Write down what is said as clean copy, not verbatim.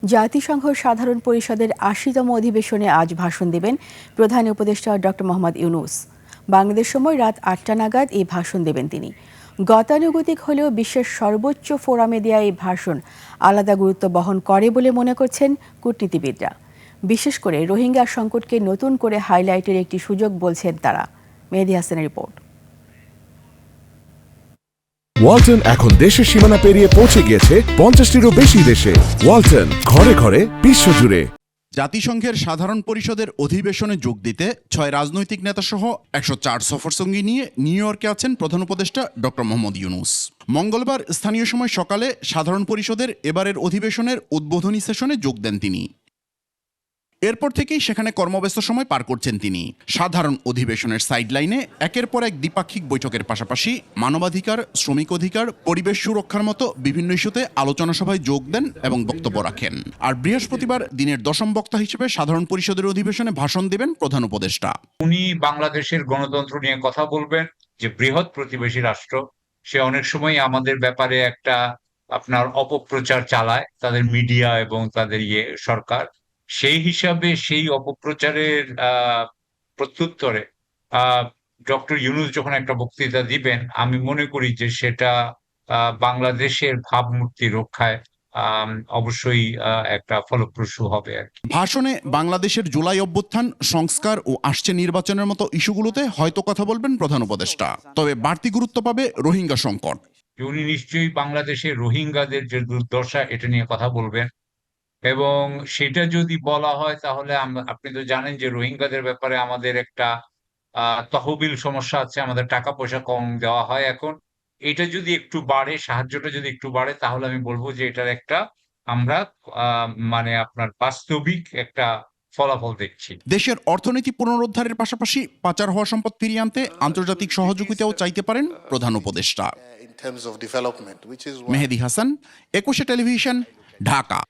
জাতিসংঘ সাধারণ পরিষদের ৮০তম অধিবেশনে আজ ভাষণ দেবেন প্রধান উপদেষ্টা ডক্টর মোহাম্মদ ইউনূস। বাংলাদেশ সময় রাত ৮টা নাগাদ এই ভাষণ দেবেন তিনি। গতানুগতিক হলেও বিশ্বের সর্বোচ্চ ফোরামে দেয়া এই ভাষণ আলাদা গুরুত্ব বহন করে বলে মনে করছেন কূটনীতিবিদরা। বিশেষ করে রোহিঙ্গা সংকটকে নতুন করে হাইলাইটের একটি সুযোগ বলছেন তারা। মেহেদী হাসানের রিপোর্ট। ওয়ালটন এখন দেশের সীমানা পেরিয়ে পৌঁছে গিয়েছে ৫০টিরও বেশি দেশে। ওয়ালটন, ঘরে ঘরে বিশ্বজুড়ে। জাতিসংঘের সাধারণ পরিষদের অধিবেশনে যোগ দিতে ৬ রাজনৈতিক নেতাসহ ১০৪ সফরসঙ্গী নিয়ে নিউ ইয়র্কে আছেন প্রধান উপদেষ্টা ডক্টর মোহাম্মদ ইউনূস। মঙ্গলবার স্থানীয় সময় সকালে সাধারণ পরিষদের এবারের অধিবেশনের উদ্বোধনী সেশনে যোগ দেন তিনি। এরপর থেকেই সেখানে কর্মব্যস্ত সময় পার করছেন তিনি। সাধারণ অধিবেশনের সাইডলাইনে একের পর এক দ্বিপাক্ষিক বৈঠকের পাশাপাশি মানবাধিকার, শ্রমিক অধিকার, পরিবেশ সুরক্ষার মতো বিভিন্ন ইস্যুতে আলোচনা সভায় যোগ দেন এবং বক্তব্য রাখেন। আর বৃহস্পতিবার দিনের দশম বক্তা হিসেবে সাধারণ পরিষদের অধিবেশনে ভাষণ দেবেন প্রধান উপদেষ্টা। উনি বাংলাদেশের গণতন্ত্র নিয়ে কথা বলবেন, যে বৃহৎ প্রতিবেশী রাষ্ট্র, সে অনেক সময় আমাদের ব্যাপারে একটা আপনার অপপ্রচার চালায়, তাদের মিডিয়া এবং তাদের সরকার। সেই হিসাবে সেই অপপ্রচারের প্রত্যুত্তরে ডক্টর ইউনূস যখন একটা বক্তৃতা দিবেন, আমি মনে করি যে সেটা বাংলাদেশের ভাবমূর্তি রক্ষায় অবশ্যই একটা ফলপ্রসূ হবে আর কি। ভাষণে বাংলাদেশের জুলাই অভ্যুত্থান, সংস্কার ও আসছে নির্বাচনের মতো ইস্যুগুলোতে হয়তো কথা বলবেন প্রধান উপদেষ্টা। তবে বাড়তি গুরুত্ব পাবে রোহিঙ্গা সংকট। উনি নিশ্চয়ই বাংলাদেশের রোহিঙ্গাদের যে দুর্দশা, এটা নিয়ে কথা বলবেন। এবং সেটা যদি বলা হয় তাহলে আপনি তো জানেন যে রোহিঙ্গাদের ব্যাপারে আমাদের একটা তহবিল সমস্যা আছে, আমাদের টাকা পয়সা কম দেওয়া হয় এখন। এটা যদি একটু বাড়ে, সাহায্যটা যদি একটু বাড়ে, তাহলে আমি বলবো যে এটার একটা আমরা মানে আপনার বাস্তবিক একটা ফলাফল দেখছি। দেশের অর্থনীতি পুনরুদ্ধারের পাশাপাশি পাচার হওয়া সম্পদ ফিরিয়ে আনতে আন্তর্জাতিক সহযোগিতাও চাইতে পারেন প্রধান উপদেষ্টা। মেহেদী হাসান, ২১শে টেলিভিশন, ঢাকা।